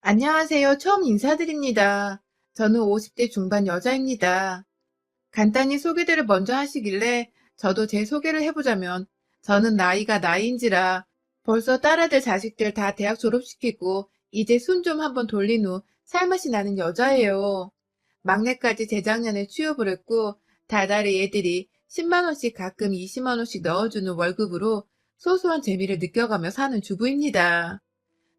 안녕하세요. 처음 인사드립니다. 저는 50대 중반 여자입니다. 간단히 소개들을 먼저 하시길래 저도 제 소개를 해보자면 저는 나이가 나이인지라 벌써 딸아들 자식들 다 대학 졸업시키고 이제 순 좀 한번 돌린 후 살맛이 나는 여자예요. 막내까지 재작년에 취업을 했고 달달이 애들이 10만 원씩 가끔 20만 원씩 넣어주는 월급으로 소소한 재미를 느껴가며 사는 주부입니다.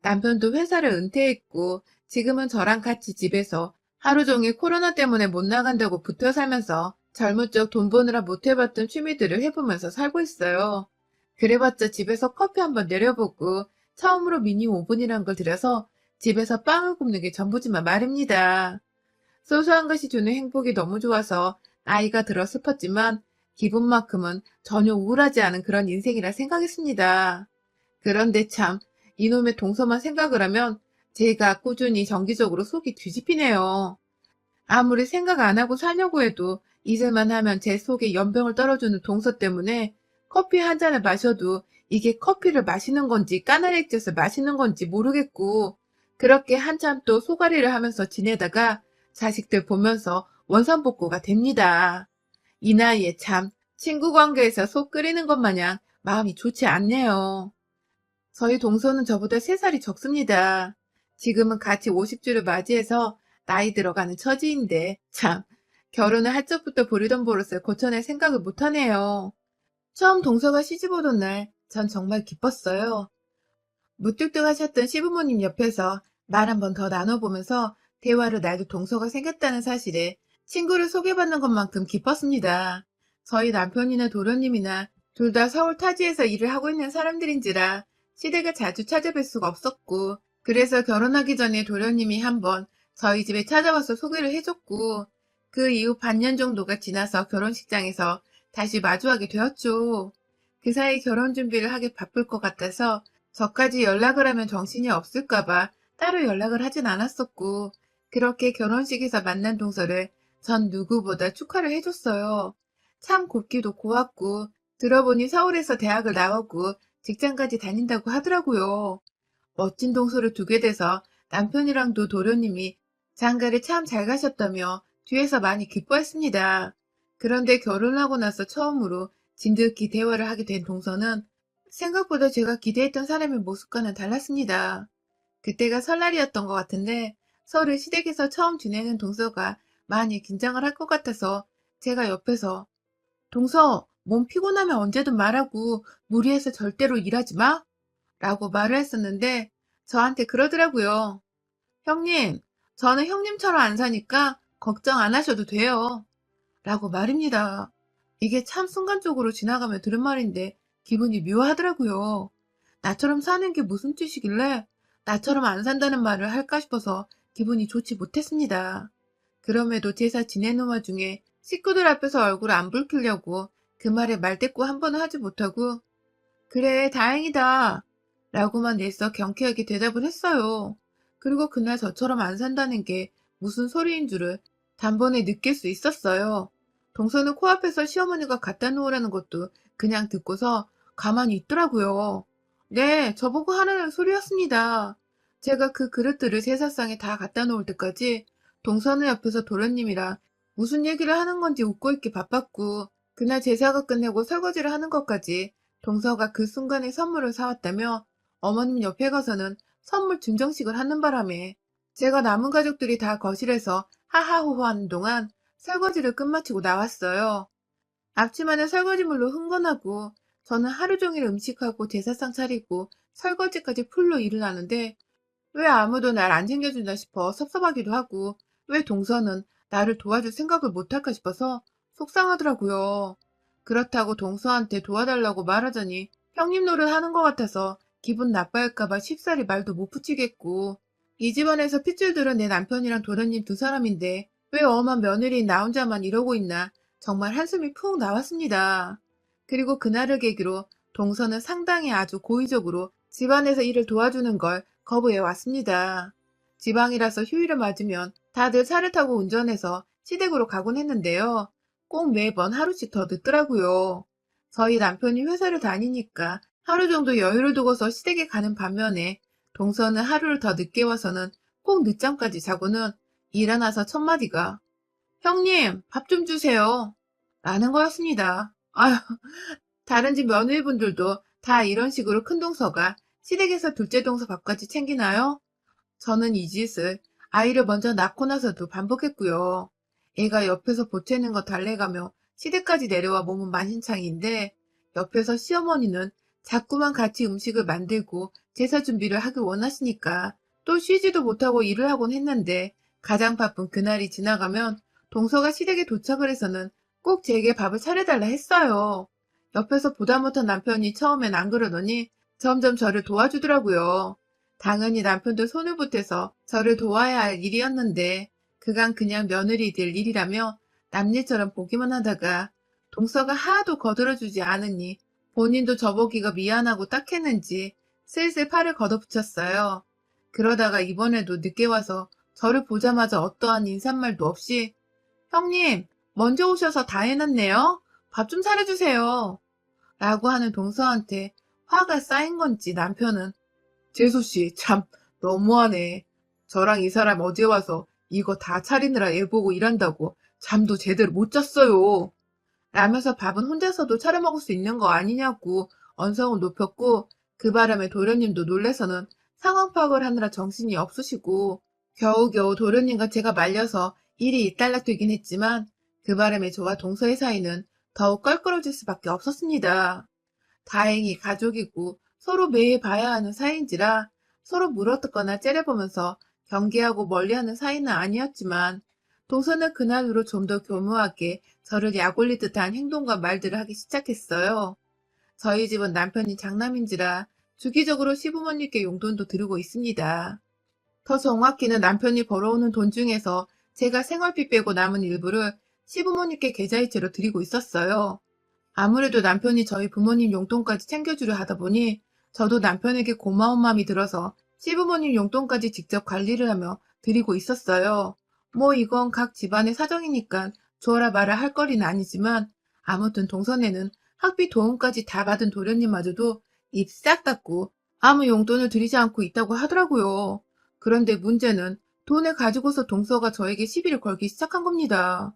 남편도 회사를 은퇴했고 지금은 저랑 같이 집에서 하루 종일 코로나 때문에 못 나간다고 붙어 살면서 젊은 적 돈 버느라 못 해봤던 취미들을 해보면서 살고 있어요. 그래봤자 집에서 커피 한번 내려보고 처음으로 미니 오븐이란 걸 들여서 집에서 빵을 굽는 게 전부지만 말입니다. 소소한 것이 주는 행복이 너무 좋아서 나이가 들어 슬펐지만 기분만큼은 전혀 우울하지 않은 그런 인생이라 생각했습니다. 그런데 참, 이놈의 동서만 생각을 하면 제가 꾸준히 정기적으로 속이 뒤집히네요. 아무리 생각 안 하고 사려고 해도 잊을만 하면 제 속에 연병을 떨어주는 동서 때문에 커피 한 잔을 마셔도 이게 커피를 마시는 건지 까나리 액젓을 마시는 건지 모르겠고 그렇게 한참 또 소가리를 하면서 지내다가 자식들 보면서 원산복구가 됩니다. 이 나이에 참 친구 관계에서 속 끓이는 것 마냥 마음이 좋지 않네요. 저희 동서는 저보다 3살이 적습니다. 지금은 같이 50주를 맞이해서 나이 들어가는 처지인데 참 결혼을 할 적부터 부리던 버릇을 고쳐낼 생각을 못하네요. 처음 동서가 시집 오던 날 전 정말 기뻤어요. 무뚝뚝하셨던 시부모님 옆에서 말 한 번 더 나눠보면서 대화를 나도 동서가 생겼다는 사실에 친구를 소개받는 것만큼 기뻤습니다. 저희 남편이나 도련님이나 둘 다 서울 타지에서 일을 하고 있는 사람들인지라 시댁을 자주 찾아뵐 수가 없었고 그래서 결혼하기 전에 도련님이 한번 저희 집에 찾아와서 소개를 해줬고 그 이후 반년 정도가 지나서 결혼식장에서 다시 마주하게 되었죠. 그 사이 결혼 준비를 하기 바쁠 것 같아서 저까지 연락을 하면 정신이 없을까봐 따로 연락을 하진 않았었고, 그렇게 결혼식에서 만난 동서를 전 누구보다 축하를 해줬어요. 참 곱기도 고왔고, 들어보니 서울에서 대학을 나오고 직장까지 다닌다고 하더라고요. 멋진 동서를 두게 돼서 남편이랑도 도련님이 장가를 참 잘 가셨다며 뒤에서 많이 기뻐했습니다. 그런데 결혼하고 나서 처음으로 진득히 대화를 하게 된 동서는 생각보다 제가 기대했던 사람의 모습과는 달랐습니다. 그때가 설날이었던 것 같은데 설을 시댁에서 처음 지내는 동서가 많이 긴장을 할 것 같아서 제가 옆에서 동서, 몸 피곤하면 언제든 말하고 무리해서 절대로 일하지 마? 라고 말을 했었는데 저한테 그러더라고요. 형님, 저는 형님처럼 안 사니까 걱정 안 하셔도 돼요. 라고 말입니다. 이게 참 순간적으로 지나가며 들은 말인데 기분이 묘하더라고요. 나처럼 사는 게 무슨 뜻이길래 나처럼 안 산다는 말을 할까 싶어서 기분이 좋지 못했습니다. 그럼에도 제사 지내는 와중에 식구들 앞에서 얼굴 안 붉히려고 그 말에 말대꾸 한 번은 하지 못하고 그래, 다행이다. 라고만 내서 경쾌하게 대답을 했어요. 그리고 그날 저처럼 안 산다는 게 무슨 소리인 줄을 단번에 느낄 수 있었어요. 동서는 코앞에서 시어머니가 갖다 놓으라는 것도 그냥 듣고서 가만히 있더라고요. 네, 저보고 하라는 소리였습니다. 제가 그 그릇들을 제사상에 다 갖다 놓을 때까지 동서는 옆에서 도련님이랑 무슨 얘기를 하는 건지 웃고 있기 바빴고 그날 제사가 끝내고 설거지를 하는 것까지 동서가 그 순간에 선물을 사왔다며 어머님 옆에 가서는 선물 증정식을 하는 바람에 제가 남은 가족들이 다 거실에서 하하호호 하는 동안 설거지를 끝마치고 나왔어요. 앞치마는 설거지물로 흥건하고 저는 하루 종일 음식하고 제사상 차리고 설거지까지 풀로 일을 하는데 왜 아무도 날 안 챙겨준다 싶어 섭섭하기도 하고 왜 동서는 나를 도와줄 생각을 못할까 싶어서 속상하더라고요. 그렇다고 동서한테 도와달라고 말하자니 형님 노릇 하는 것 같아서 기분 나빠할까봐 쉽사리 말도 못 붙이겠고 이 집안에서 핏줄 들은 내 남편이랑 도련님 두 사람인데 왜 엄한 며느리인 나 혼자만 이러고 있나 정말 한숨이 푹 나왔습니다. 그리고 그날을 계기로 동서는 상당히 아주 고의적으로 집안에서 일을 도와주는 걸 거부해 왔습니다. 지방이라서 휴일을 맞으면 다들 차를 타고 운전해서 시댁으로 가곤 했는데요. 꼭 매번 하루씩 더 늦더라고요. 저희 남편이 회사를 다니니까 하루 정도 여유를 두고서 시댁에 가는 반면에 동서는 하루를 더 늦게 와서는 꼭 늦잠까지 자고는 일어나서 첫 마디가 형님, 밥 좀 주세요. 라는 거였습니다. 아휴, 다른 집 며느리분들도 다 이런 식으로 큰 동서가 시댁에서 둘째 동서 밥까지 챙기나요? 저는 이 짓을 아이를 먼저 낳고 나서도 반복했고요. 애가 옆에서 보채는 거 달래가며 시댁까지 내려와 몸은 만신창이인데 옆에서 시어머니는 자꾸만 같이 음식을 만들고 제사 준비를 하길 원하시니까 또 쉬지도 못하고 일을 하곤 했는데 가장 바쁜 그날이 지나가면 동서가 시댁에 도착을 해서는 꼭 제게 밥을 차려달라 했어요. 옆에서 보다 못한 남편이 처음엔 안 그러더니 점점 저를 도와주더라고요. 당연히 남편도 손을 보태서 저를 도와야 할 일이었는데 그간 그냥 며느리들 일이라며 남일처럼 보기만 하다가 동서가 하나도 거들어주지 않으니 본인도 저보기가 미안하고 딱했는지 슬슬 팔을 걷어붙였어요. 그러다가 이번에도 늦게 와서 저를 보자마자 어떠한 인사말도 없이 형님, 먼저 오셔서 다 해놨네요. 밥 좀 차려주세요. 라고 하는 동서한테 화가 쌓인 건지 남편은 재수씨, 참, 너무하네. 저랑 이 사람 어제 와서 이거 다 차리느라 애 보고 일한다고 잠도 제대로 못 잤어요. 라면서 밥은 혼자서도 차려 먹을 수 있는 거 아니냐고 언성을 높였고 그 바람에 도련님도 놀래서는 상황 파악을 하느라 정신이 없으시고 겨우겨우 도련님과 제가 말려서 일이 일단락되긴 했지만 그 바람에 저와 동서의 사이는 더욱 껄끄러질 수밖에 없었습니다. 다행히 가족이고 서로 매일 봐야 하는 사이인지라 서로 물어뜯거나 째려보면서 경계하고 멀리하는 사이는 아니었지만 동서는 그날으로 좀 더 교묘하게 저를 약올릴 듯한 행동과 말들을 하기 시작했어요. 저희 집은 남편이 장남인지라 주기적으로 시부모님께 용돈도 드리고 있습니다. 더 정확히는 남편이 벌어오는 돈 중에서 제가 생활비 빼고 남은 일부를 시부모님께 계좌이체로 드리고 있었어요. 아무래도 남편이 저희 부모님 용돈까지 챙겨주려 하다 보니 저도 남편에게 고마운 마음이 들어서 시부모님 용돈까지 직접 관리를 하며 드리고 있었어요. 뭐 이건 각 집안의 사정이니까 주어라 말아 할 거리는 아니지만 아무튼 동선에는 학비 도움까지 다 받은 도련님마저도 입 싹 닫고 아무 용돈을 드리지 않고 있다고 하더라고요. 그런데 문제는 돈을 가지고서 동서가 저에게 시비를 걸기 시작한 겁니다.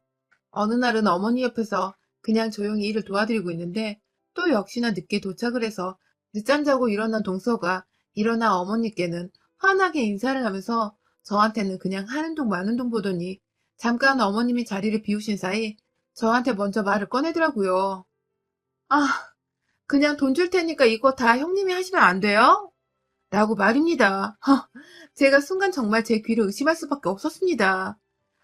어느 날은 어머니 옆에서 그냥 조용히 일을 도와드리고 있는데 또 역시나 늦게 도착을 해서 늦잠 자고 일어난 동서가 일어나 어머니께는 환하게 인사를 하면서 저한테는 그냥 하는 동 마는 동 보더니 잠깐 어머님이 자리를 비우신 사이 저한테 먼저 말을 꺼내더라고요. 아, 그냥 돈 줄 테니까 이거 다 형님이 하시면 안 돼요? 라고 말입니다. 제가 순간 정말 제 귀를 의심할 수밖에 없었습니다.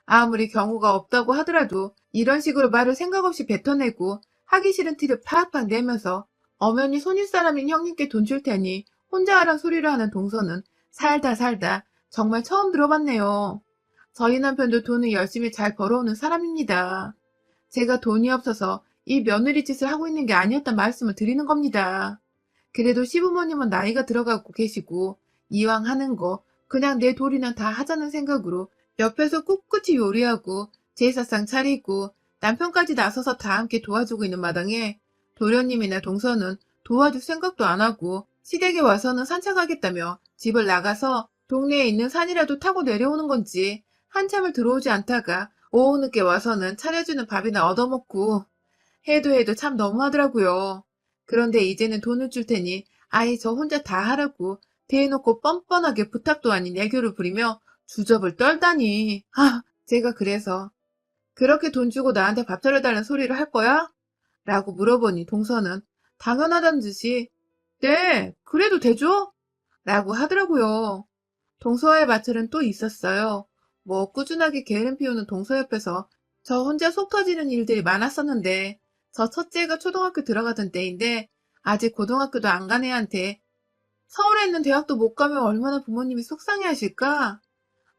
아무리 경우가 없다고 하더라도 이런 식으로 말을 생각 없이 뱉어내고 하기 싫은 티를 팍팍 내면서 엄연히 손윗사람인 형님께 돈 줄 테니 혼자 하란 소리를 하는 동서는 살다 살다 정말 처음 들어봤네요. 저희 남편도 돈을 열심히 잘 벌어오는 사람입니다. 제가 돈이 없어서 이 며느리 짓을 하고 있는 게 아니었단 말씀을 드리는 겁니다. 그래도 시부모님은 나이가 들어가고 계시고 이왕 하는 거 그냥 내 돌이나 다 하자는 생각으로 옆에서 꿋꿋이 요리하고 제사상 차리고 남편까지 나서서 다 함께 도와주고 있는 마당에 도련님이나 동서는 도와줄 생각도 안 하고 시댁에 와서는 산책하겠다며 집을 나가서 동네에 있는 산이라도 타고 내려오는 건지 한참을 들어오지 않다가 오후 늦게 와서는 차려주는 밥이나 얻어먹고 해도 참 너무하더라고요. 그런데 이제는 돈을 줄 테니 아예 저 혼자 다 하라고 대놓고 뻔뻔하게 부탁도 아닌 애교를 부리며 주접을 떨다니. 제가 그래서 그렇게 돈 주고 나한테 밥 차려달라는 소리를 할 거야? 라고 물어보니 동서는 당연하다는 듯이 네, 그래도 되죠? 라고 하더라고요. 동서와의 마찰은 또 있었어요. 뭐 꾸준하게 게으름 피우는 동서 옆에서 저 혼자 속 터지는 일들이 많았었는데 저 첫째가 초등학교 들어가던 때인데 아직 고등학교도 안 간 애한테 서울에 있는 대학도 못 가면 얼마나 부모님이 속상해하실까?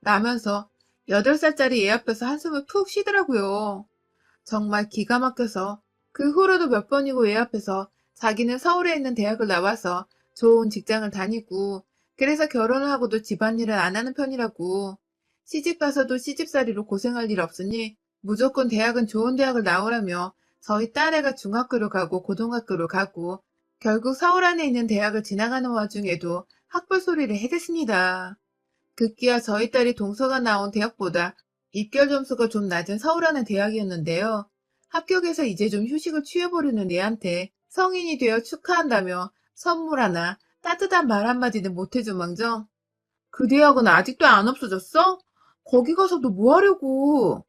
라면서 8살짜리 애 앞에서 한숨을 푹 쉬더라고요. 정말 기가 막혀서 그 후로도 몇 번이고 애 앞에서 자기는 서울에 있는 대학을 나와서 좋은 직장을 다니고 그래서 결혼을 하고도 집안일을 안 하는 편이라고 시집 가서도 시집살이로 고생할 일 없으니 무조건 대학은 좋은 대학을 나오라며 저희 딸애가 중학교로 가고 고등학교로 가고 결국 서울 안에 있는 대학을 지나가는 와중에도 학벌 소리를 해댔습니다. 급기야 저희 딸이 동서가 나온 대학보다 입결 점수가 좀 낮은 서울하는 대학이었는데요. 합격해서 이제 좀 휴식을 취해보려는 애한테 성인이 되어 축하한다며 선물 하나, 따뜻한 말 한마디는 못해준 망정. 그 대학은 아직도 안 없어졌어? 거기 가서 너 뭐 하려고?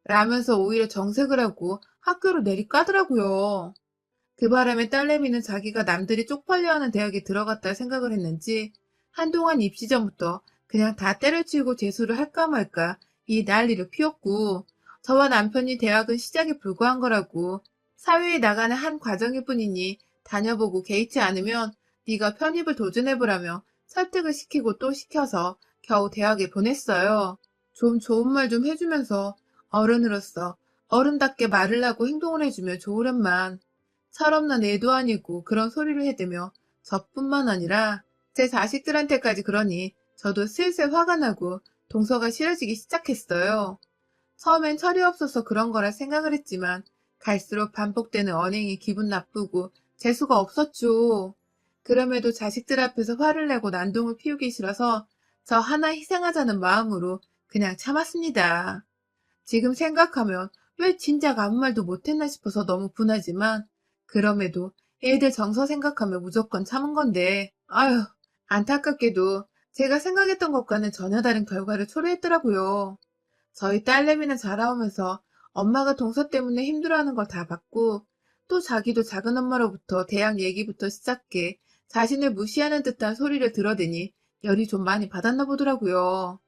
라면서 오히려 정색을 하고 학교로 내리까더라고요. 그 바람에 딸내미는 자기가 남들이 쪽팔려하는 대학에 들어갔다 생각을 했는지 한동안 입시 전부터 그냥 다 때려치우고 재수를 할까 말까 이 난리를 피웠고, 저와 남편이 대학은 시작에 불과한 거라고, 사회에 나가는 한 과정일 뿐이니 다녀보고 개의치 않으면 네가 편입을 도전해보라며 설득을 시키고 또 시켜서 겨우 대학에 보냈어요. 좀 좋은 말 좀 해주면서 어른으로서 어른답게 말을 하고 행동을 해주면 좋으련만, 철없는 애도 아니고 그런 소리를 해대며 저뿐만 아니라 제 자식들한테까지 그러니 저도 슬슬 화가 나고 동서가 싫어지기 시작했어요. 처음엔 철이 없어서 그런 거라 생각을 했지만 갈수록 반복되는 언행이 기분 나쁘고 재수가 없었죠. 그럼에도 자식들 앞에서 화를 내고 난동을 피우기 싫어서 저 하나 희생하자는 마음으로 그냥 참았습니다. 지금 생각하면 왜 진작 아무 말도 못했나 싶어서 너무 분하지만, 그럼에도 애들 정서 생각하면 무조건 참은 건데, 아휴, 안타깝게도 제가 생각했던 것과는 전혀 다른 결과를 초래했더라고요. 저희 딸내미는 자라오면서 엄마가 동서 때문에 힘들어하는 걸 다 봤고, 또 자기도 작은 엄마로부터 대학 얘기부터 시작해 자신을 무시하는 듯한 소리를 들어대니 열이 좀 많이 받았나 보더라고요.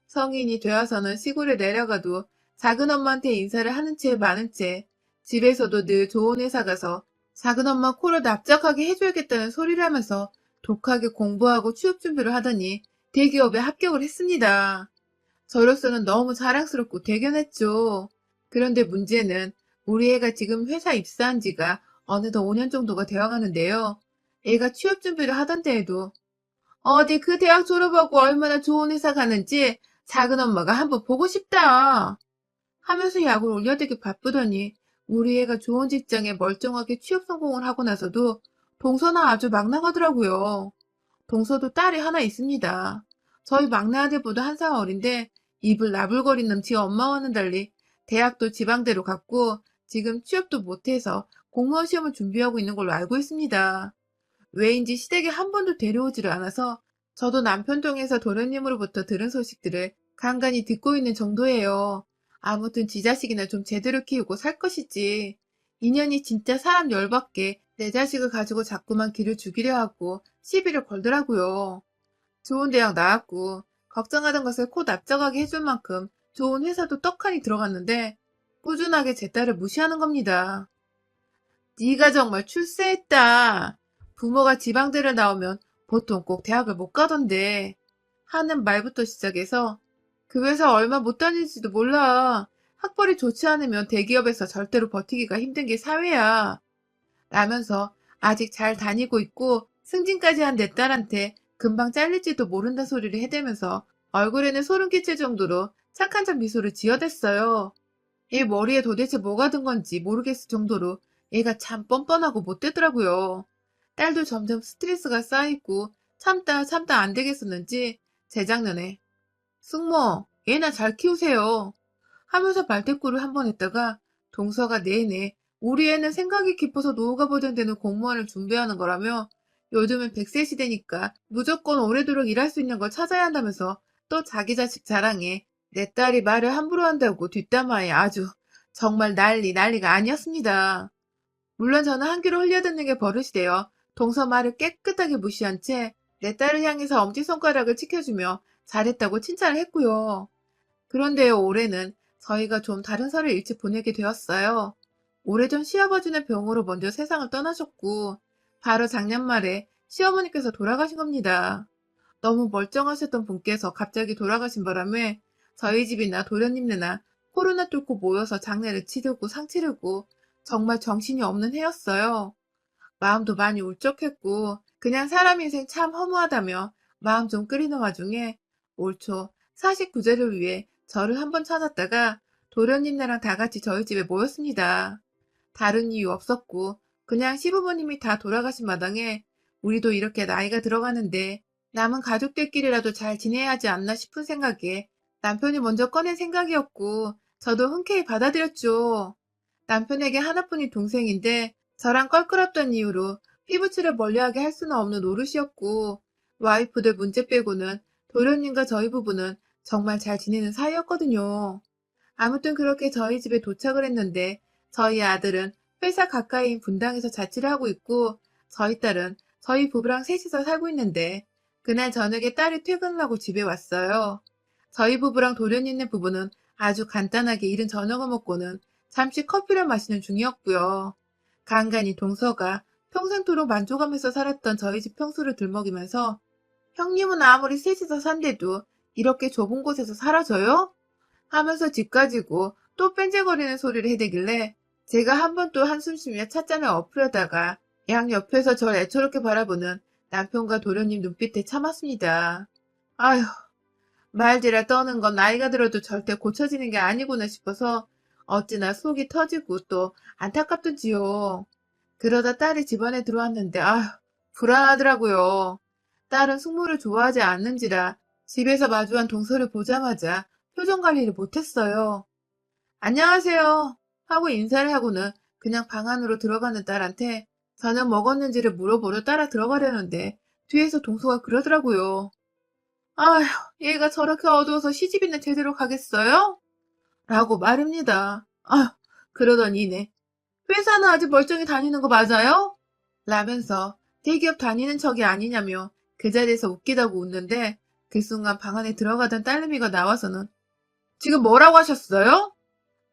성인이 되어서는 시골에 내려가도 작은 엄마한테 인사를 하는 채 마는 채 집에서도 늘 좋은 회사 가서 작은 엄마 코를 납작하게 해줘야겠다는 소리를 하면서 독하게 공부하고 취업 준비를 하더니 대기업에 합격을 했습니다. 저로서는 너무 자랑스럽고 대견했죠. 그런데 문제는 우리 애가 지금 회사 입사한 지가 어느덧 5년 정도가 되어 가는데요. 애가 취업 준비를 하던 때에도 어디 그 대학 졸업하고 얼마나 좋은 회사 가는지 작은 엄마가 한번 보고 싶다 하면서 약을 올려대기 바쁘더니, 우리 애가 좋은 직장에 멀쩡하게 취업 성공을 하고 나서도 동서는 아주 막 나가더라고요. 동서도 딸이 하나 있습니다. 저희 막내 아들보다 한 살 어린데 입을 나불거리는 지 엄마와는 달리 대학도 지방대로 갔고 지금 취업도 못해서 공무원 시험을 준비하고 있는 걸로 알고 있습니다. 왜인지 시댁에 한 번도 데려오지를 않아서 저도 남편 통해서 도련님으로부터 들은 소식들을 간간히 듣고 있는 정도예요. 아무튼 지 자식이나 좀 제대로 키우고 살 것이지. 인연이 진짜 사람 열받게 내 자식을 가지고 자꾸만 기를 죽이려 하고 시비를 걸더라고요. 좋은 대학 나왔고 걱정하던 것을 코 납작하게 해줄 만큼 좋은 회사도 떡하니 들어갔는데 꾸준하게 제 딸을 무시하는 겁니다. 네가 정말 출세했다. 부모가 지방대를 나오면 보통 꼭 대학을 못 가던데 하는 말부터 시작해서 그 회사 얼마 못 다닐지도 몰라. 학벌이 좋지 않으면 대기업에서 절대로 버티기가 힘든 게 사회야. 라면서 아직 잘 다니고 있고 승진까지 한 내 딸한테 금방 잘릴지도 모른다 소리를 해대면서 얼굴에는 소름 끼칠 정도로 착한 척 미소를 지어댔어요. 얘 머리에 도대체 뭐가 든 건지 모르겠을 정도로 얘가 참 뻔뻔하고 못되더라고요. 딸도 점점 스트레스가 쌓이고 참다 참다 안 되겠었는지 재작년에 숙모, 얘나 잘 키우세요 하면서 말대꾸를 한 번 했다가 동서가 내내 우리 애는 생각이 깊어서 노후가 보장되는 공무원을 준비하는 거라며 요즘은 100세 시대니까 무조건 오래도록 일할 수 있는 걸 찾아야 한다면서 또 자기 자식 자랑에 내 딸이 말을 함부로 한다고 뒷담화에 아주 정말 난리가 아니었습니다. 물론 저는 한 귀로 흘려듣는 게 버릇이 되어 동서 말을 깨끗하게 무시한 채 내 딸을 향해서 엄지손가락을 치켜주며 잘했다고 칭찬을 했고요. 그런데요, 올해는 저희가 좀 다른 설을 일찍 보내게 되었어요. 오래전 시아버지는 병으로 먼저 세상을 떠나셨고 바로 작년 말에 시어머니께서 돌아가신 겁니다. 너무 멀쩡하셨던 분께서 갑자기 돌아가신 바람에 저희 집이나 도련님네나 코로나 뚫고 모여서 장례를 치르고 상 치르고 정말 정신이 없는 해였어요. 마음도 많이 울적했고 그냥 사람 인생 참 허무하다며 마음 좀 끓이는 와중에 올 초 49제를 위해 저를 한번 찾았다가 도련님네랑 다 같이 저희 집에 모였습니다. 다른 이유 없었고 그냥 시부모님이 다 돌아가신 마당에 우리도 이렇게 나이가 들어가는데 남은 가족들끼리라도 잘 지내야 하지 않나 싶은 생각에 남편이 먼저 꺼낸 생각이었고, 저도 흔쾌히 받아들였죠. 남편에게 하나뿐인 동생인데, 저랑 껄끄럽던 이유로 피부치를 멀리하게 할 수는 없는 노릇이었고, 와이프들 문제 빼고는 도련님과 저희 부부는 정말 잘 지내는 사이였거든요. 아무튼 그렇게 저희 집에 도착을 했는데, 저희 아들은 회사 가까이인 분당에서 자취를 하고 있고, 저희 딸은 저희 부부랑 셋이서 살고 있는데, 그날 저녁에 딸이 퇴근을 하고 집에 왔어요. 저희 부부랑 도련님네 부부는 아주 간단하게 이른 저녁을 먹고는 잠시 커피를 마시는 중이었고요. 간간히 동서가 평생토록 만족하면서 살았던 저희 집 평수를 들먹이면서, 형님은 아무리 셋이서 산데도 이렇게 좁은 곳에서 사라져요? 하면서 집 가지고 또 뺀질거리는 소리를 해대길래, 제가 한 번 또 한숨 쉬며 찻잔을 엎으려다가 양 옆에서 절 애처롭게 바라보는 남편과 도련님 눈빛에 참았습니다. 아휴, 말들아 떠는 건 나이가 들어도 절대 고쳐지는 게 아니구나 싶어서 어찌나 속이 터지고 또 안타깝던지요. 그러다 딸이 집안에 들어왔는데 아휴, 불안하더라고요. 딸은 숙모를 좋아하지 않는지라 집에서 마주한 동서를 보자마자 표정 관리를 못했어요. 안녕하세요 하고 인사를 하고는 그냥 방 안으로 들어가는 딸한테 저녁 먹었는지를 물어보러 따라 들어가려는데 뒤에서 동서가 그러더라고요. 아휴, 얘가 저렇게 어두워서 시집이나 제대로 가겠어요? 라고 말입니다. 아휴, 그러던 이내 회사는 아직 멀쩡히 다니는 거 맞아요? 라면서 대기업 다니는 척이 아니냐며 그 자리에서 웃기다고 웃는데, 그 순간 방 안에 들어가던 딸내미가 나와서는 지금 뭐라고 하셨어요?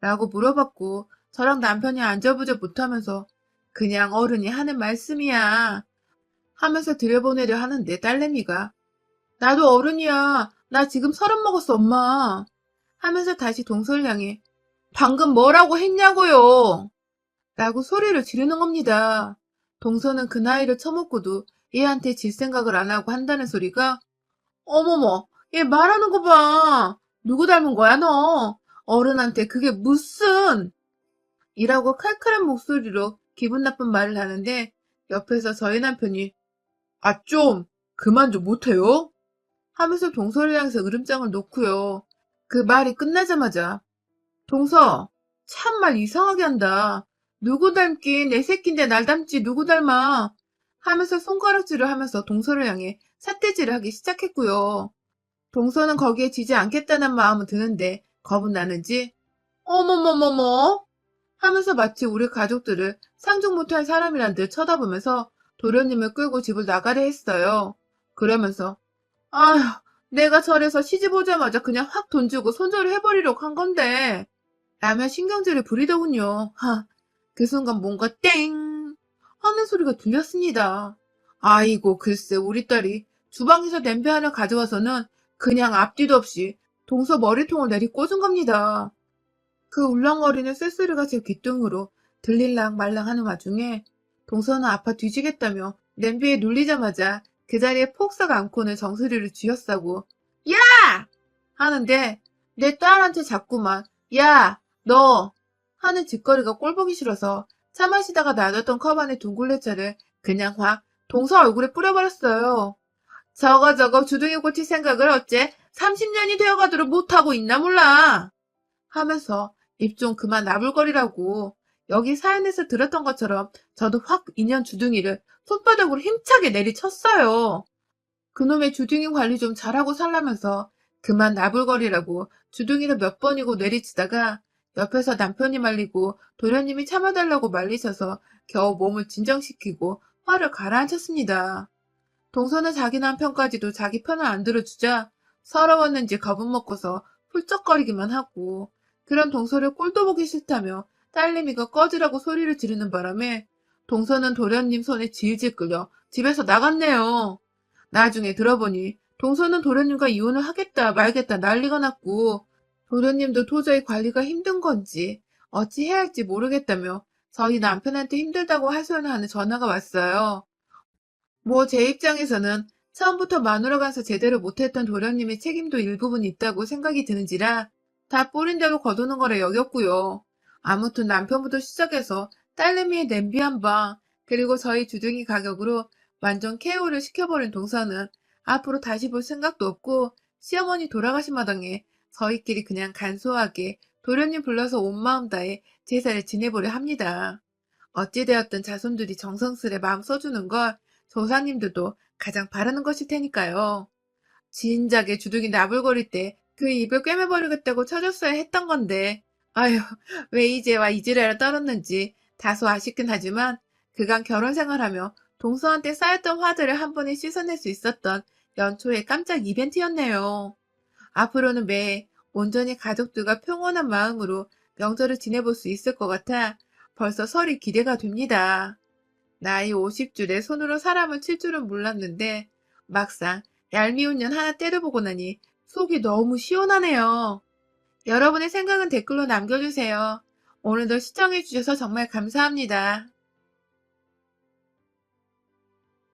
라고 물어봤고, 저랑 남편이 안절부절 못하면서 그냥 어른이 하는 말씀이야 하면서 들여보내려 하는데, 딸내미가 나도 어른이야. 나 지금 30 먹었어, 엄마. 하면서 다시 동서를 향해 방금 뭐라고 했냐고요? 라고 소리를 지르는 겁니다. 동서는 그 나이를 처먹고도 얘한테 질 생각을 안 하고 한다는 소리가, 어머머, 얘 말하는 거 봐. 누구 닮은 거야, 너? 어른한테 그게 무슨? 이라고 칼칼한 목소리로 기분 나쁜 말을 하는데, 옆에서 저희 남편이 아, 좀 그만 좀 못해요? 하면서 동서를 향해서 으름장을 놓고요. 그 말이 끝나자마자 동서, 참말 이상하게 한다. 누구 닮긴 내 새끼인데 날 닮지 누구 닮아. 하면서 손가락질을 하면서 동서를 향해 삿대질을 하기 시작했고요. 동서는 거기에 지지 않겠다는 마음은 드는데 겁은 나는지 어머머머머 하면서 마치 우리 가족들을 상종 못할 사람이란 듯 쳐다보면서 도련님을 끌고 집을 나가려 했어요. 그러면서 아휴, 내가 절에서 시집 오자마자 그냥 확 돈 주고 손절을 해버리려고 한 건데 라며 신경질을 부리더군요. 그 순간 뭔가 땡 하는 소리가 들렸습니다. 아이고 글쎄 우리 딸이 주방에서 냄비 하나 가져와서는 그냥 앞뒤도 없이 동서 머리통을 내리꽂은 겁니다. 그 울렁거리는 쇳소리가 제 귓등으로 들릴랑 말랑 하는 와중에 동서는 아파 뒤지겠다며 냄비에 눌리자마자 그 자리에 폭삭 안고는 정수리를 쥐어싸고 야! 하는데 내 딸한테 자꾸만 야! 너! 하는 짓거리가 꼴보기 싫어서 차 마시다가 놔뒀던 컵 안에 둥글레차를 그냥 확 동서 얼굴에 뿌려버렸어요. 저거 주둥이 고칠 생각을 어째 30년이 되어가도록 못하고 있나 몰라. 하면서 입 좀 그만 나불거리라고. 여기 사연에서 들었던 것처럼 저도 확 인연 주둥이를 손바닥으로 힘차게 내리쳤어요. 그놈의 주둥이 관리 좀 잘하고 살라면서 그만 나불거리라고 주둥이를 몇 번이고 내리치다가 옆에서 남편이 말리고 도련님이 참아달라고 말리셔서 겨우 몸을 진정시키고 화를 가라앉혔습니다. 동서는 자기 남편까지도 자기 편을 안 들어주자 서러웠는지 겁은 먹고서 훌쩍거리기만 하고, 그런 동서를 꼴도 보기 싫다며 딸내미가 꺼지라고 소리를 지르는 바람에 동서는 도련님 손에 질질 끌려 집에서 나갔네요. 나중에 들어보니 동서는 도련님과 이혼을 하겠다 말겠다 난리가 났고, 도련님도 도저히 관리가 힘든 건지 어찌 해야 할지 모르겠다며 저희 남편한테 힘들다고 하소연을 하는 전화가 왔어요. 뭐 제 입장에서는 처음부터 마누라 간서 제대로 못했던 도련님의 책임도 일부분 있다고 생각이 드는지라 다 뿌린 대로 거두는 거라 여겼고요. 아무튼 남편부터 시작해서 딸내미의 냄비 한 방, 그리고 저희 주둥이 가격으로 완전 KO를 시켜버린 동서는 앞으로 다시 볼 생각도 없고 시어머니 돌아가신 마당에 저희끼리 그냥 간소하게 도련님 불러서 온 마음 다해 제사를 지내보려 합니다. 어찌되었든 자손들이 정성스레 마음 써주는 걸 조상님들도 가장 바라는 것일 테니까요. 진작에 주둥이 나불거릴 때 그 입을 꿰매버리겠다고 쳐줬어야 했던 건데, 아휴, 왜 이제와 이지랄을 떨었는지 다소 아쉽긴 하지만 그간 결혼 생활하며 동서한 때 쌓였던 화들을 한 번에 씻어낼 수 있었던 연초의 깜짝 이벤트였네요. 앞으로는 매해 온전히 가족들과 평온한 마음으로 명절을 지내볼 수 있을 것 같아 벌써 설이 기대가 됩니다. 나이 50줄에 손으로 사람을 칠 줄은 몰랐는데 막상 얄미운 년 하나 때려보고 나니 속이 너무 시원하네요. 여러분의 생각은 댓글로 남겨주세요. 오늘도 시청해주셔서 정말 감사합니다.